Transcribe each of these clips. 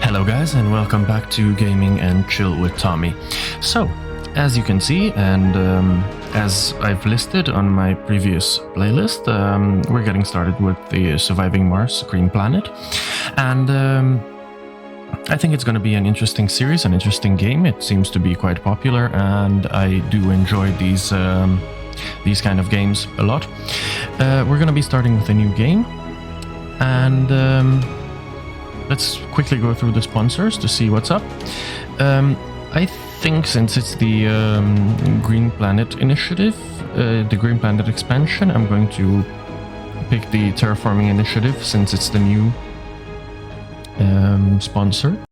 Hello guys and welcome back to Gaming and Chill with Tommy. So, as you can see and as I've listed on my previous playlist, we're getting started with the Surviving Mars Green Planet. And I think it's going to be an interesting series, an interesting game. It seems to be quite popular and I do enjoy these kind of games a lot. We're going to be starting with a new game and let's quickly go through the sponsors to see what's up. I think since it's the Green Planet initiative, the Green Planet expansion, I'm going to pick the Terraforming initiative since it's the new sponsor.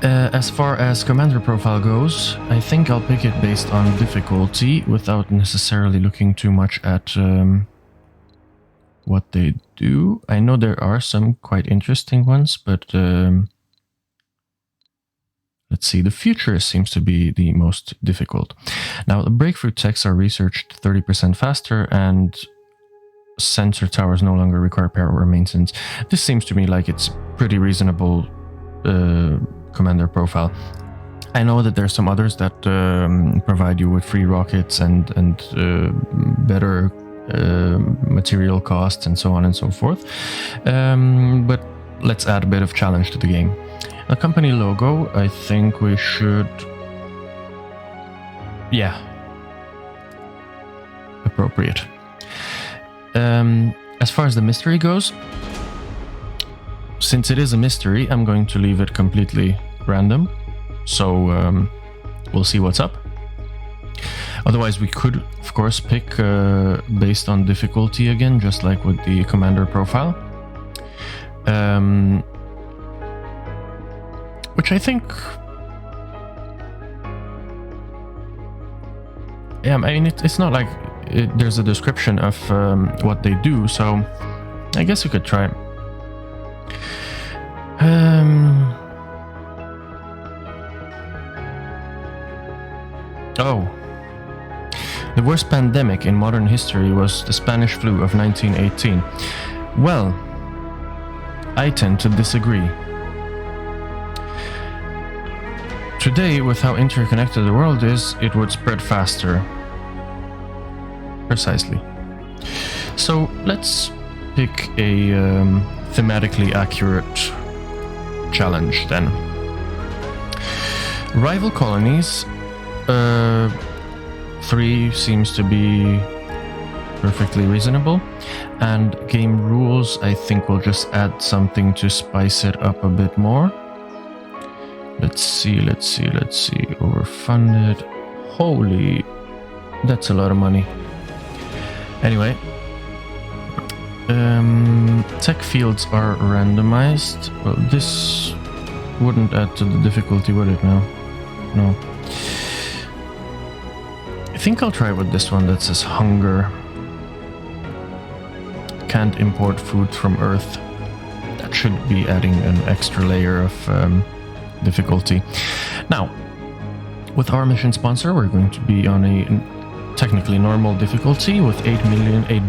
As far as commander profile goes, I think I'll pick it based on difficulty without necessarily looking too much at what they do. I know there are some quite interesting ones, but let's see, the futurist seems to be the most difficult. Now, the breakthrough techs are researched 30% faster and sensor towers no longer require power maintenance. This seems to me like it's pretty reasonable commander profile. I know that there's some others that provide you with free rockets and better material costs and so on and so forth, but let's add a bit of challenge to the game. A company logo, I think we should, appropriate. As far as the mystery goes, since it is a mystery, I'm going to leave it completely random, so we'll see what's up. Otherwise, we could, of course, pick based on difficulty again, just like with the commander profile. Which I think... yeah, I mean, it's not like there's a description of what they do, so I guess you could try. Oh. The worst pandemic in modern history was the Spanish flu of 1918. Well, I tend to disagree. Today, with how interconnected the world is, it would spread faster. Precisely. So, let's pick a thematically accurate challenge then. Rival colonies. 3 seems to be perfectly reasonable, and game rules, I think we'll just add something to spice it up a bit more. Let's see, overfunded. Holy, that's a lot of money. Anyway, tech fields are randomized. Well, this wouldn't add to the difficulty, would it? No. I think I'll try with this one that says hunger. Can't import food from Earth. That should be adding an extra layer of difficulty. Now, with our mission sponsor, we're going to be on a technically normal difficulty with 8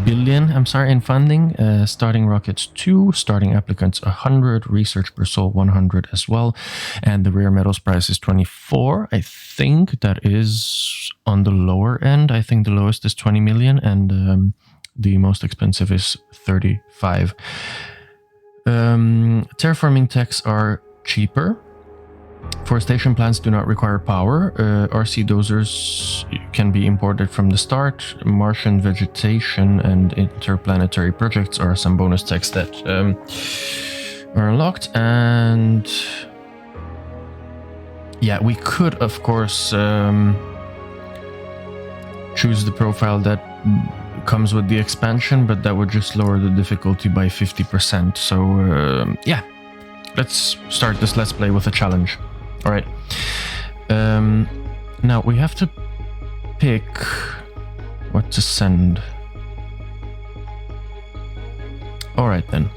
billion in funding. Starting rockets 2, starting applicants 100, research per soul 100 as well, and the rare metals price is 24. I think that is on the lower end. I think the lowest is 20 million and the most expensive is 35. Terraforming techs are cheaper. Forestation plants do not require power. RC dozers can be imported from the start. Martian vegetation and interplanetary projects are some bonus techs that are unlocked. And yeah, we could, of course, choose the profile that comes with the expansion, but that would just lower the difficulty by 50%. So yeah, let's start this Let's Play with a challenge. All right. Now we have to pick what to send. All right then.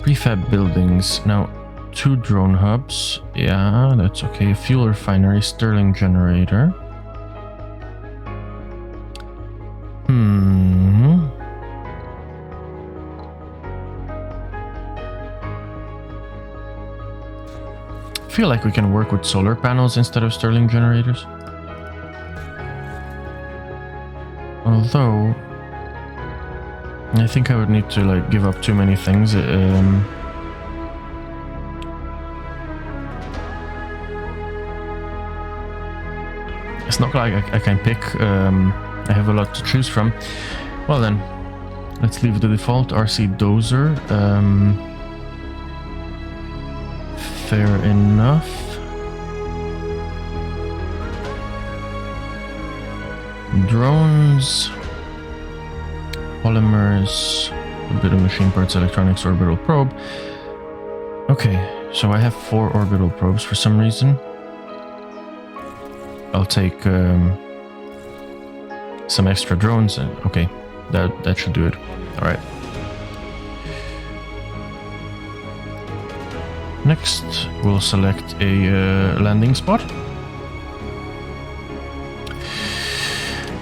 Prefab buildings. Now, 2 drone hubs. Yeah, that's okay. A fuel refinery, Stirling generator. feel like we can work with solar panels instead of Stirling generators. Although, I think I would need to like give up too many things. It's not like I can pick. I have a lot to choose from. Well then, let's leave the default RC dozer. Fair enough. Drones, polymers, a bit of machine parts, electronics, orbital probe. Okay, so I have 4 orbital probes for some reason. I'll take some extra drones. Okay, that should do it. All right. Next, we'll select a landing spot.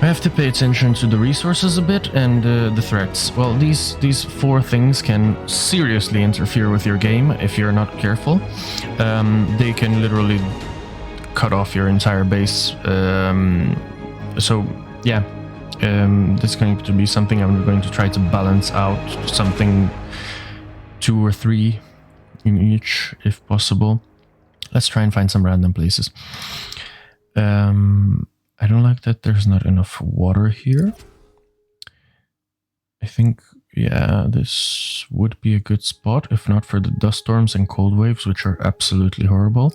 I have to pay attention to the resources a bit and the threats. Well, these 4 things can seriously interfere with your game if you're not careful. They can literally cut off your entire base. So yeah, this is going to be something I'm going to try to balance out, something 2 or 3 in each if possible. Let's try and find some random places. I don't like that there's not enough water here. I think, yeah, this would be a good spot, if not for the dust storms and cold waves, which are absolutely horrible.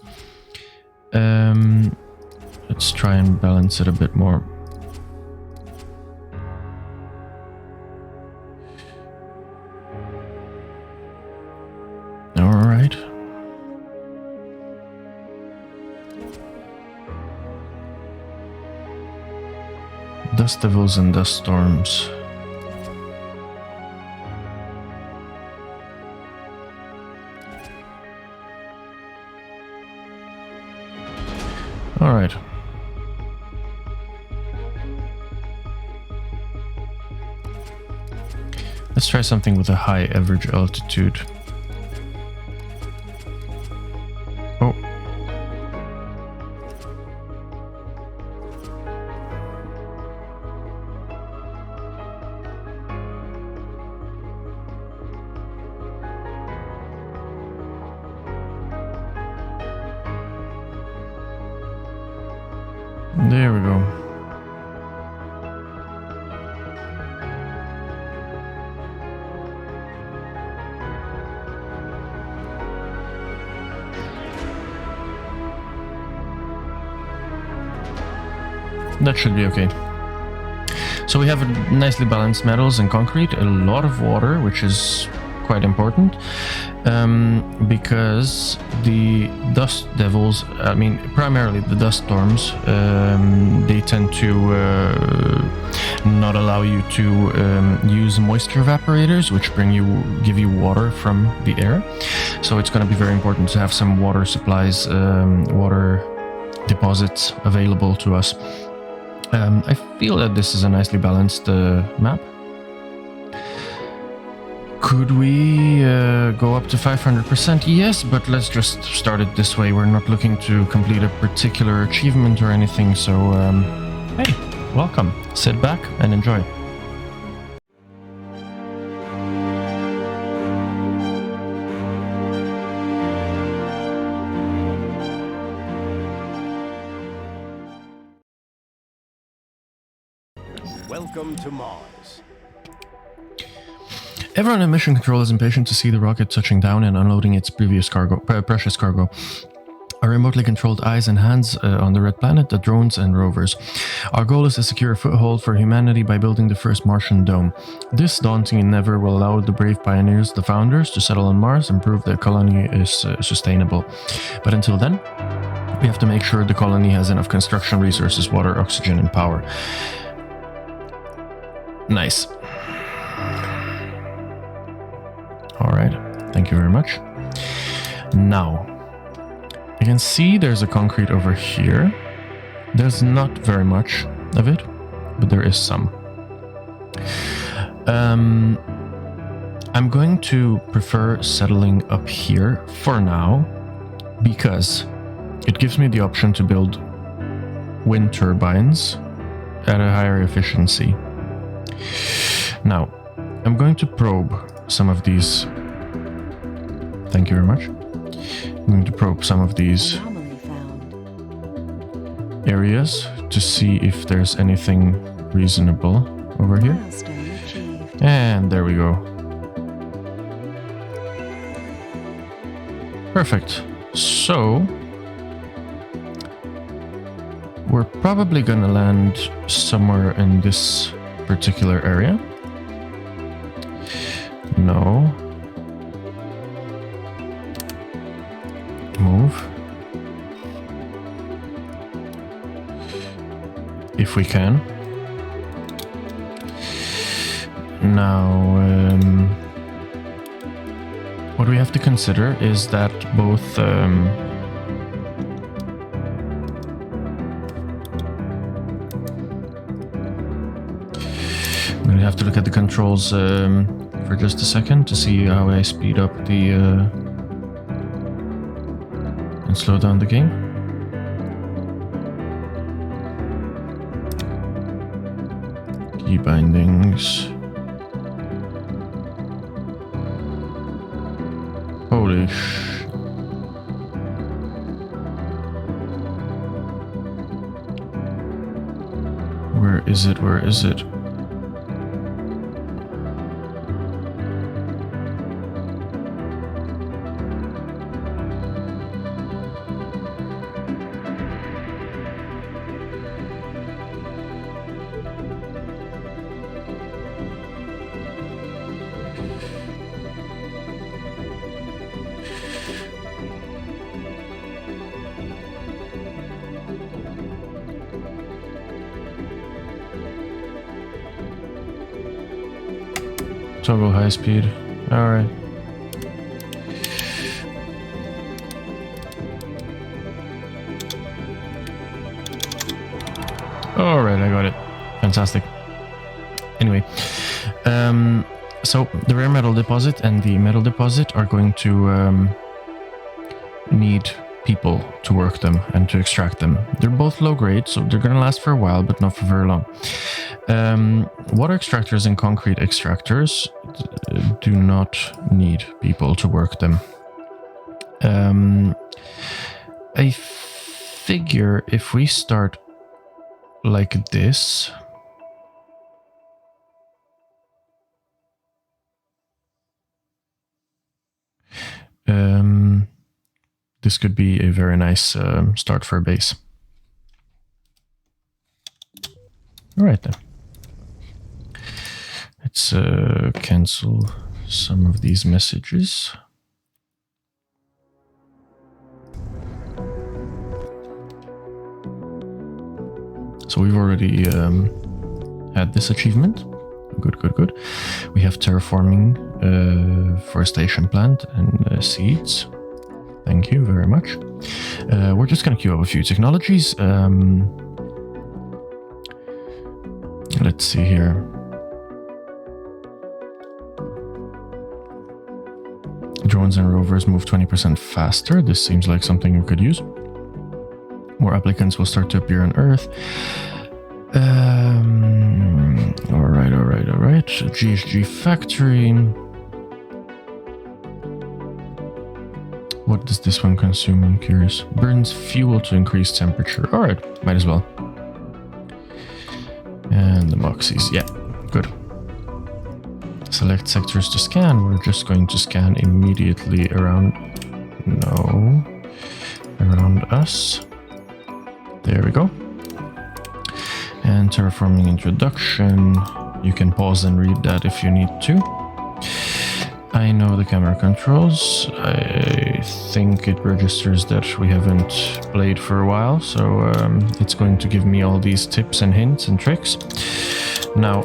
Let's try and balance it a bit more. All right. Dust devils and dust storms. All right. Let's try something with a high average altitude. Oh. There we go. That should be okay. So we have nicely balanced metals and concrete, a lot of water, which is quite important, because the dust devils, I mean, primarily the dust storms, they tend to not allow you to use moisture evaporators, which give you water from the air. So it's going to be very important to have some water supplies, water deposits available to us. I feel that this is a nicely balanced map. Could we go up to 500%? Yes, but let's just start it this way. We're not looking to complete a particular achievement or anything, so hey, welcome. Sit back and enjoy. Welcome to Mars. Everyone in mission control is impatient to see the rocket touching down and unloading its precious cargo. Our remotely controlled eyes and hands on the red planet, the drones and rovers. Our goal is to secure a foothold for humanity by building the first Martian dome. This daunting endeavor will allow the brave pioneers, the founders, to settle on Mars and prove the colony is sustainable. But until then, we have to make sure the colony has enough construction resources, water, oxygen, and power. Nice. All right, thank you very much. Now, you can see there's a concrete over here. There's not very much of it, but there is some. I'm going to prefer settling up here for now, because it gives me the option to build wind turbines at a higher efficiency. Now, I'm going to probe some of these. Thank you very much. I'm going to probe some of these areas to see if there's anything reasonable over here. And there we go. Perfect. So we're probably gonna land somewhere in this particular area. No. Move. If we can. Now, what we have to consider is that both I'm gonna have to look at the controls for just a second to see how I speed up the and slow down the game. Key bindings. Holy sh... Where is it? Where is it? Toggle high speed. Alright. Alright, I got it. Fantastic. Anyway, so the rare metal deposit and the metal deposit are going to need people to work them and to extract them. They're both low grade, so they're going to last for a while, but not for very long. Water extractors and concrete extractors do not need people to work them. I figure if we start like this, this could be a very nice start for a base. All right then. Let's cancel some of these messages. So we've already had this achievement. Good, good, good. We have terraforming, forestation plant, and seeds. Thank you very much. We're just going to queue up a few technologies. Let's see here. Drones and rovers move 20% faster. This seems like something we could use. More applicants will start to appear on Earth. Alright. GHG factory. What does this one consume? I'm curious. Burns fuel to increase temperature. Alright, might as well. And the Moxies. Yeah, good. Select sectors to scan. We're just going to scan immediately around... No. Around us. There we go. And terraforming introduction. You can pause and read that if you need to. I know the camera controls. I think it registers that we haven't played for a while, so it's going to give me all these tips and hints and tricks. Now,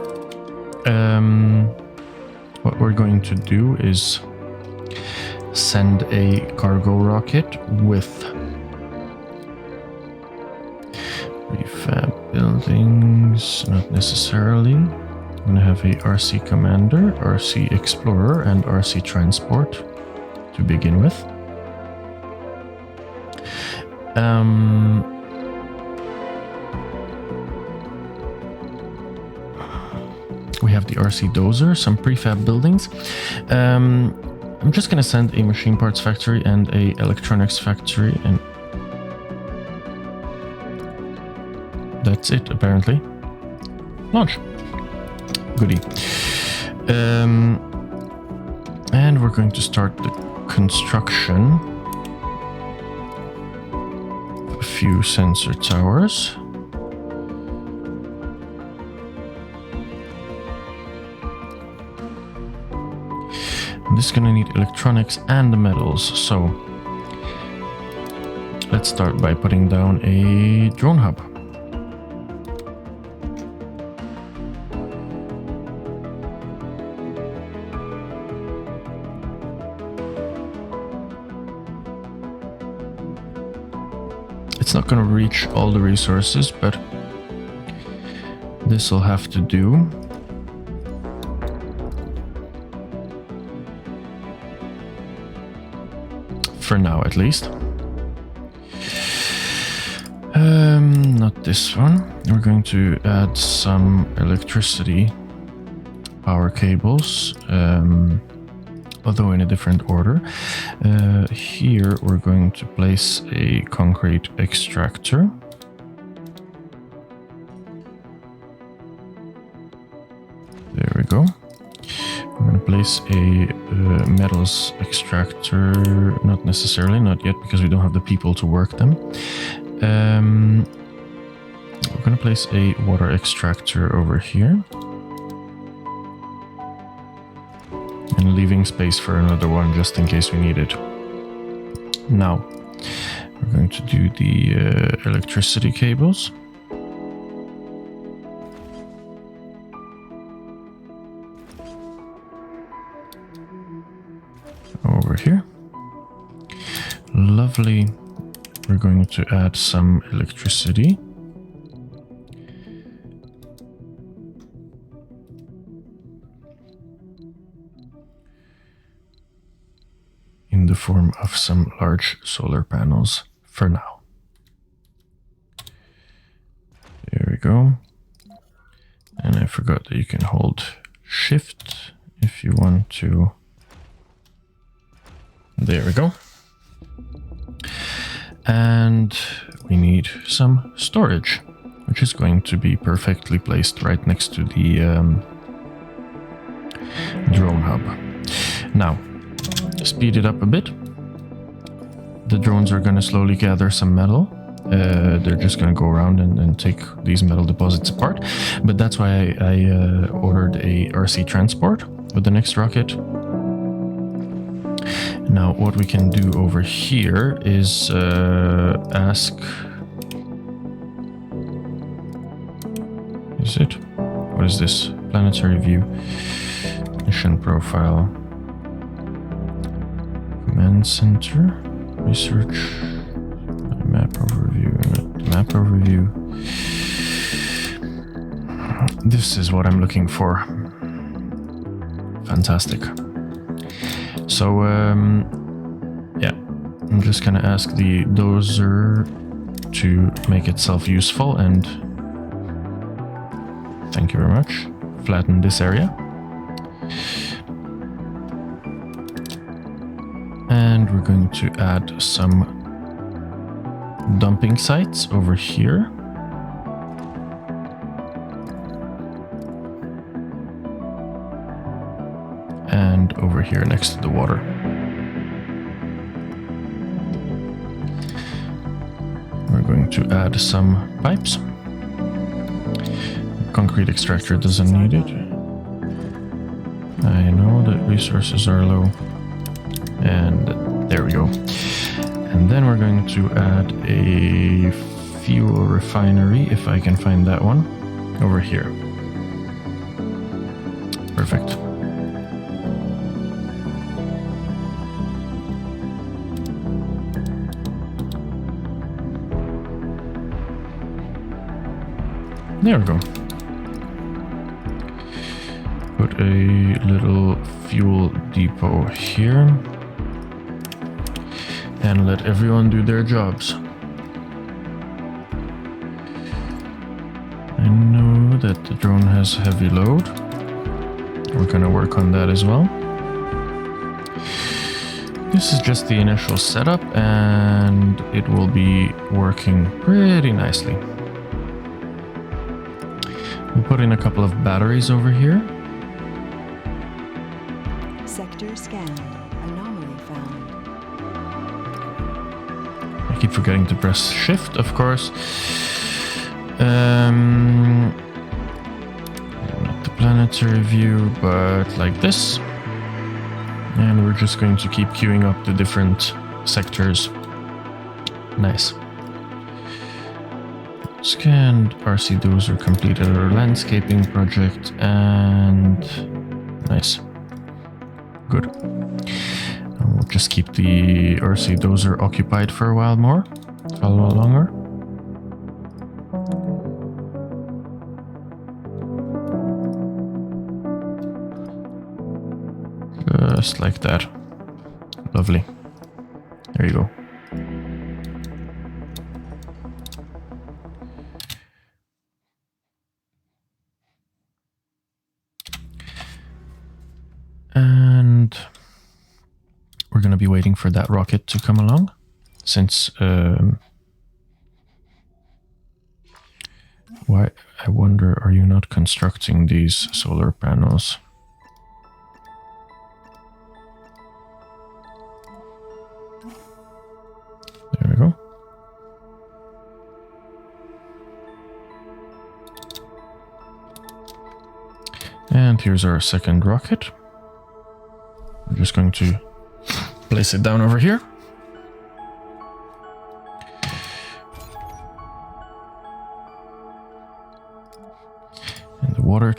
what we're going to do is send a cargo rocket with refab buildings, not necessarily. I'm going to have a RC Commander, RC Explorer, and RC Transport to begin with. We have the RC dozer, some prefab buildings. I'm just gonna send a machine parts factory and a electronics factory, and that's it apparently. Launch. Goodie. And we're going to start the construction of a few sensor towers. This is going to need electronics and the metals, so let's start by putting down a drone hub. It's not going to reach all the resources, but this will have to do. For now, at least. Not this one. We're going to add some electricity power cables, although in a different order. Here we're going to place a concrete extractor. There we go. We're going to place a metals extractor, not necessarily, not yet, because we don't have the people to work them. We're going to place a water extractor over here. And leaving space for another one, just in case we need it. Now, we're going to do the electricity cables. Over here. Lovely. We're going to add some electricity. In the form of some large solar panels for now. There we go. And I forgot that you can hold Shift if you want to. There we go. And we need some storage, which is going to be perfectly placed right next to the drone hub. Now, speed it up a bit. The drones are going to slowly gather some metal. They're just going to go around and take these metal deposits apart. But that's why I ordered a RC transport with the next rocket. Now, what we can do over here is ask... Is it? What is this? Planetary view. Mission profile. Command center. Research. Map overview. Map overview. This is what I'm looking for. Fantastic. So, yeah, I'm just gonna ask the dozer to make itself useful, and thank you very much. Flatten this area. And we're going to add some dumping sites over here. And over here next to the water. We're going to add some pipes. Concrete extractor doesn't need it. I know that resources are low. And there we go. And then we're going to add a fuel refinery, if I can find that one, over here. Perfect. There we go. Put a little fuel depot here. And let everyone do their jobs. I know that the drone has heavy load. We're gonna work on that as well. This is just the initial setup and it will be working pretty nicely. We'll put in a couple of batteries over here. Sector scanned. Anomaly found. I keep forgetting to press shift, of course. Not the planetary view, but like this. And we're just going to keep queuing up the different sectors. Nice. Scanned RC dozer completed our landscaping project and nice. Good. And we'll just keep the RC dozer occupied for a while more. A little longer. Just like that. Lovely. There you go. And we're going to be waiting for that rocket to come along, since why, I wonder, are you not constructing these solar panels? There we go. And here's our second rocket. We're just going to place it down over here. And the water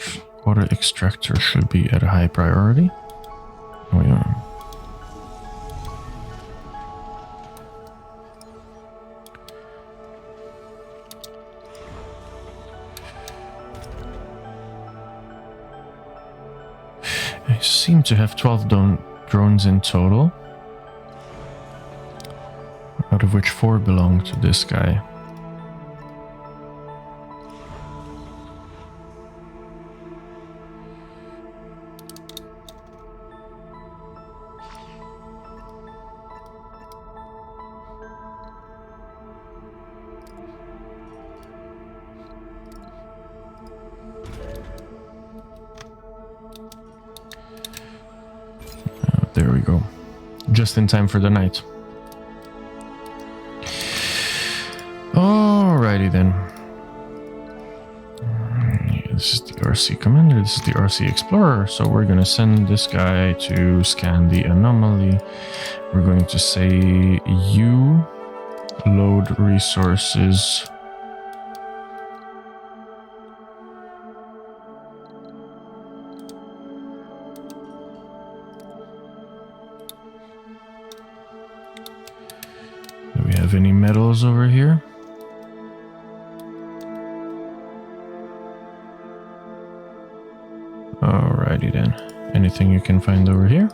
extractor should be at a high priority. Oh yeah. I seem to have 12 drones in total, out of which 4 belong to this guy. There we go. Just in time for the night. Alrighty then. This is the RC Commander, this is the RC Explorer. So we're going to send this guy to scan the anomaly. We're going to say you load resources. Do we have any metals over here? Alrighty then. Anything you can find over here?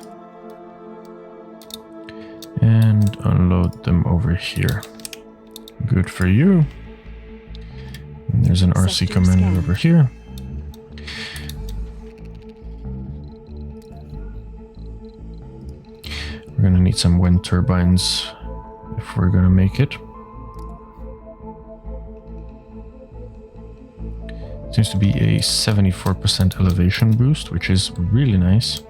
And unload them over here. Good for you. And there's an RC Commander over here. We're gonna need some wind turbines if we're gonna make it. Seems to be a 74% elevation boost, which is really nice.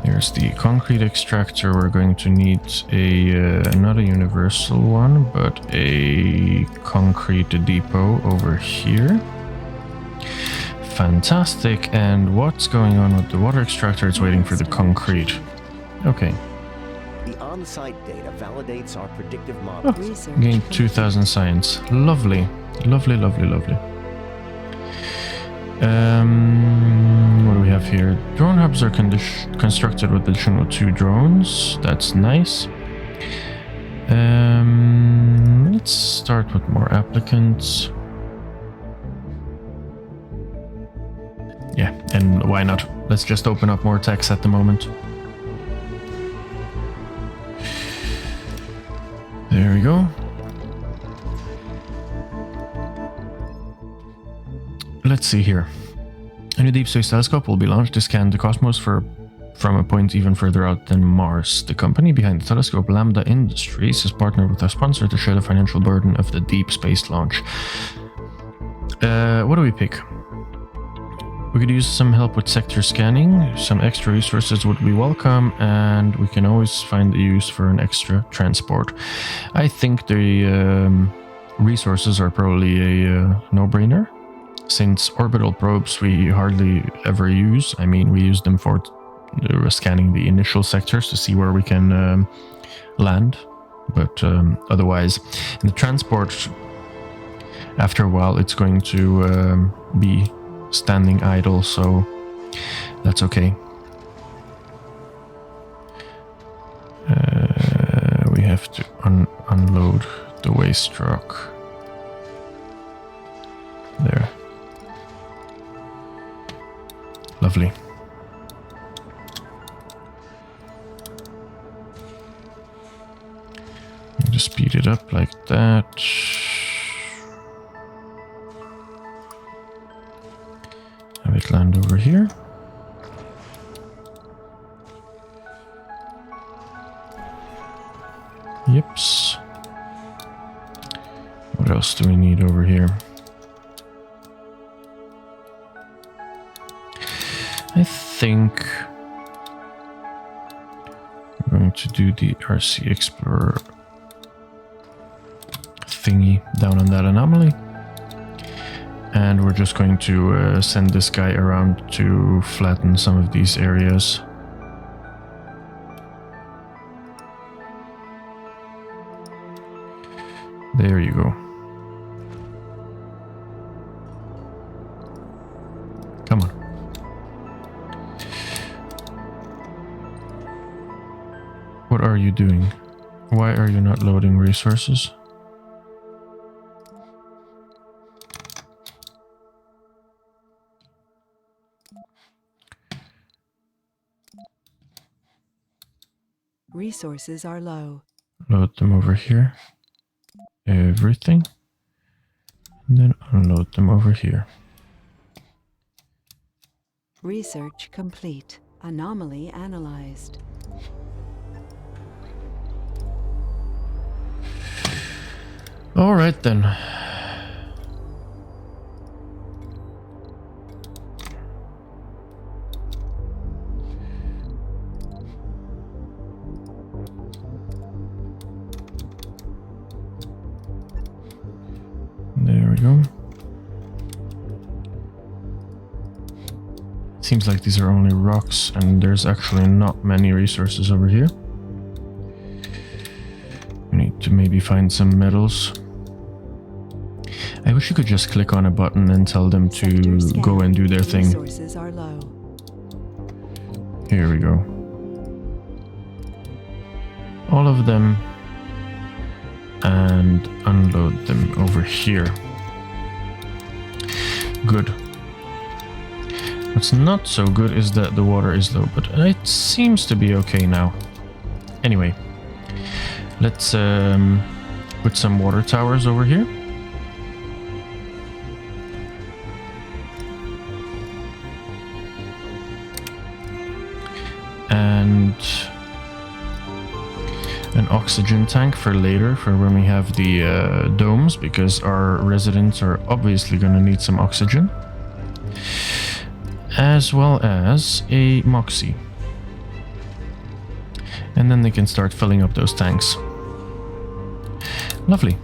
There's the concrete extractor. We're going to need not a universal one, but a concrete depot over here. Fantastic. And what's going on with the water extractor? It's waiting for the concrete. Okay. The on-site data validates our predictive model. Oh, gained 2,000 science. Lovely. Lovely, lovely, lovely. What do we have here? Drone hubs are constructed with additional 2 drones. That's nice. Let's start with more applicants. Yeah, and why not? Let's just open up more techs at the moment. There we go. Let's see here. A new deep space telescope will be launched to scan the cosmos from a point even further out than Mars. The company behind the telescope, Lambda Industries, has partnered with our sponsor to share the financial burden of the deep space launch. What do we pick? We could use some help with sector scanning. Some extra resources would be welcome, and we can always find a use for an extra transport. I think the resources are probably a no-brainer, since orbital probes we hardly ever use. I mean, we use them for scanning the initial sectors to see where we can land, but otherwise, in the transport, after a while, it's going to be standing idle, so that's okay. We have to unload the waste truck. There. Lovely. Just speed it up like that. Have it land over here. Yips. What else do we need over here? I think we're going to do the RC Explorer thingy down on that anomaly. And we're just going to send this guy around to flatten some of these areas. There you go. Come on. What are you doing? Why are you not loading resources? Resources are low. Load them over here. Everything. And then unload them over here. Research complete. Anomaly analyzed. All right then. There we go. Seems like these are only rocks, and there's actually not many resources over here. We need to maybe find some metals. I wish you could just click on a button and tell them to go and do their thing. Resources are low. Here we go. All of them. And unload them over here. Good. What's not so good is that the water is low, but it seems to be okay now. Anyway, let's put some water towers over here. And an oxygen tank for later, for when we have the domes, because our residents are obviously going to need some oxygen. As well as a Moxie. And then they can start filling up those tanks. Lovely.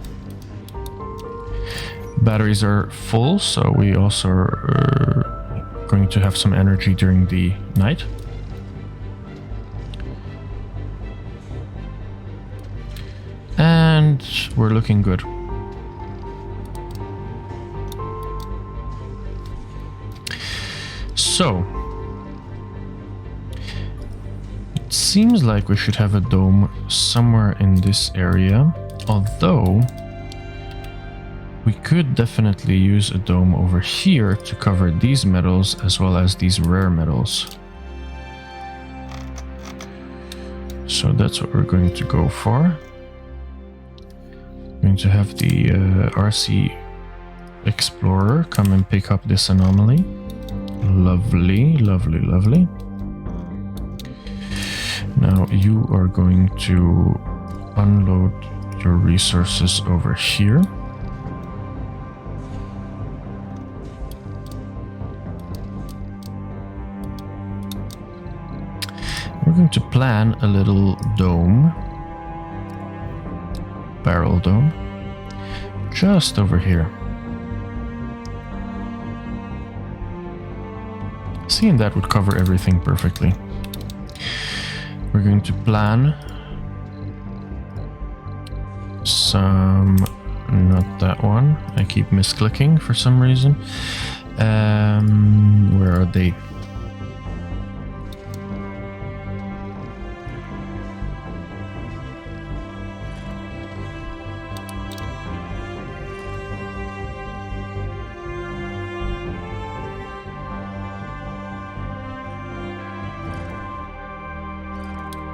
Batteries are full, so we also are going to have some energy during the night. And we're looking good. So, it seems like we should have a dome somewhere in this area, although we We could definitely use a dome over here to cover these metals as well as these rare metals. So that's what we're going to go for. We're going to have the RC Explorer come and pick up this anomaly. Lovely, lovely, lovely. Now you are going to unload your resources over here. We're going to plan a little dome, barrel dome, just over here. Seeing that would cover everything perfectly. We're going to plan some, not that one. I keep misclicking for some reason. Where are they?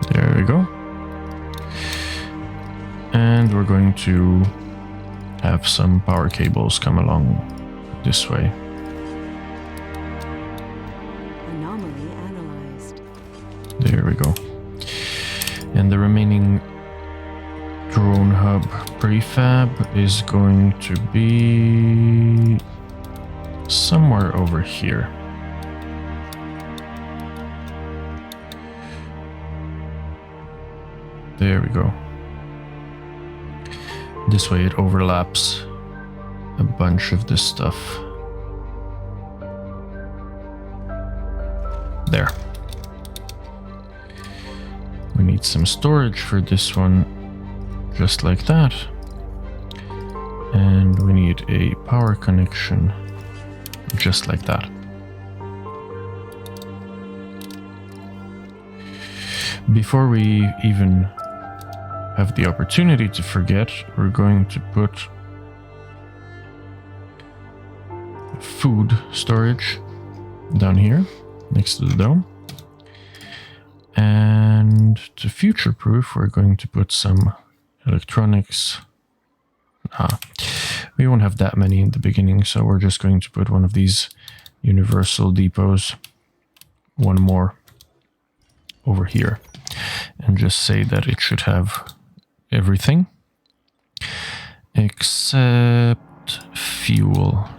There we go. And we're going to have some power cables come along this way. Anomaly analyzed. There we go. And the remaining drone hub prefab is going to be somewhere over here. There we go. This way it overlaps a bunch of this stuff. There. We need some storage for this one, just like that. And we need a power connection, just like that. Before we even have the opportunity to forget, we're going to put food storage down here next to the dome. And to future-proof, we're going to put some electronics. We won't have that many in the beginning, so we're just going to put one of these universal depots, one more over here, and just say that it should have everything except fuel.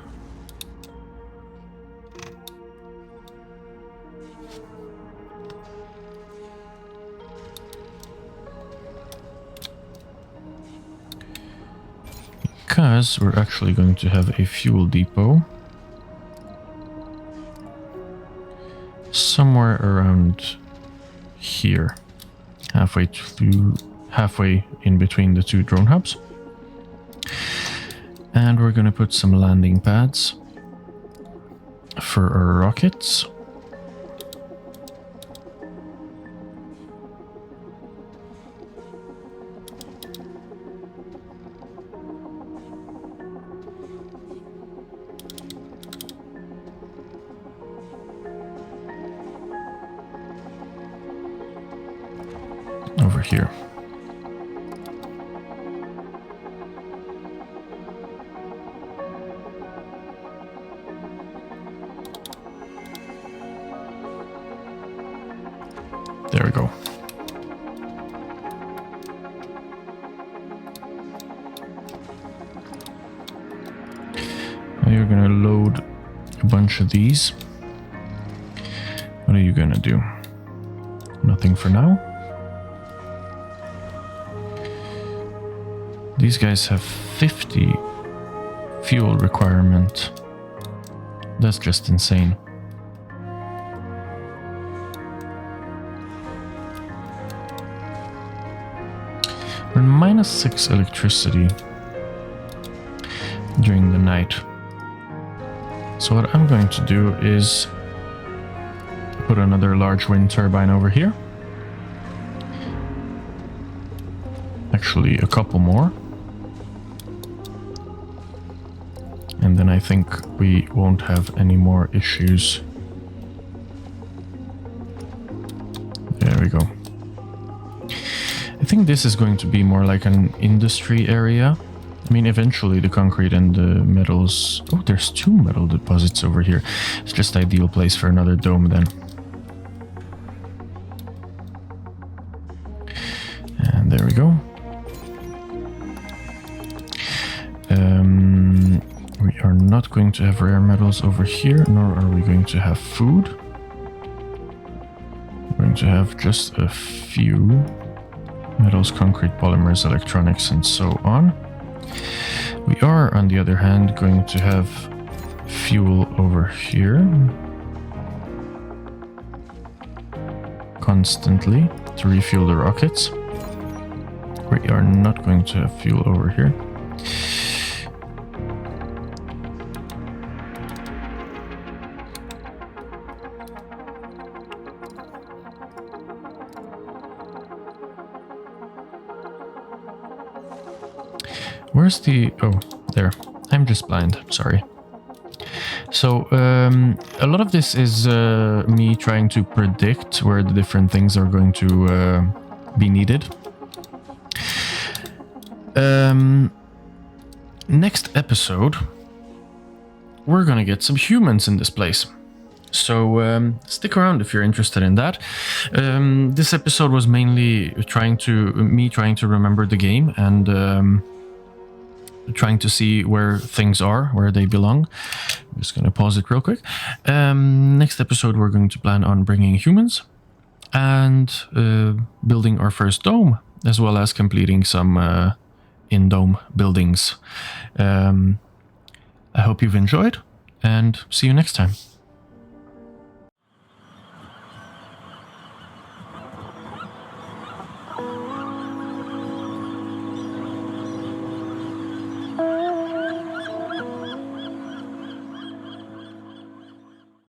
Because we're actually going to have a fuel depot somewhere around here, halfway in between the two drone hubs. And we're going to put some landing pads for our rockets. Over here. There we go. Now you're gonna load a bunch of these. What are you gonna do? Nothing for now. These guys have 50 fuel requirement. That's just insane. We're -6 electricity during the night. So what I'm going to do is put another large wind turbine over here. Actually, a couple more. then I think we won't have any more issues. There we go. I think this is going to be more like an industry area. I mean, eventually the concrete and the metals... Oh, there's 2 metal deposits over here. It's just ideal place for another dome then. And there we go. We are not going to have rare metals over here, nor are we going to have food. We're going to have just a few metals, concrete, polymers, electronics, and so on. We are, on the other hand, going to have fuel over here constantly to refuel the rockets. We are not going to have fuel over here. Where's the... Oh, there. I'm just blind. Sorry. So, a lot of this is me trying to predict where the different things are going to be needed. Next episode, we're gonna get some humans in this place. So stick around if you're interested in that. This episode was mainly trying to remember the game and trying to see where things are, where they belong. I'm just gonna pause it real quick. Next episode, we're going to plan on bringing humans and building our first dome, as well as completing some in-dome buildings. I hope you've enjoyed, and see you next time.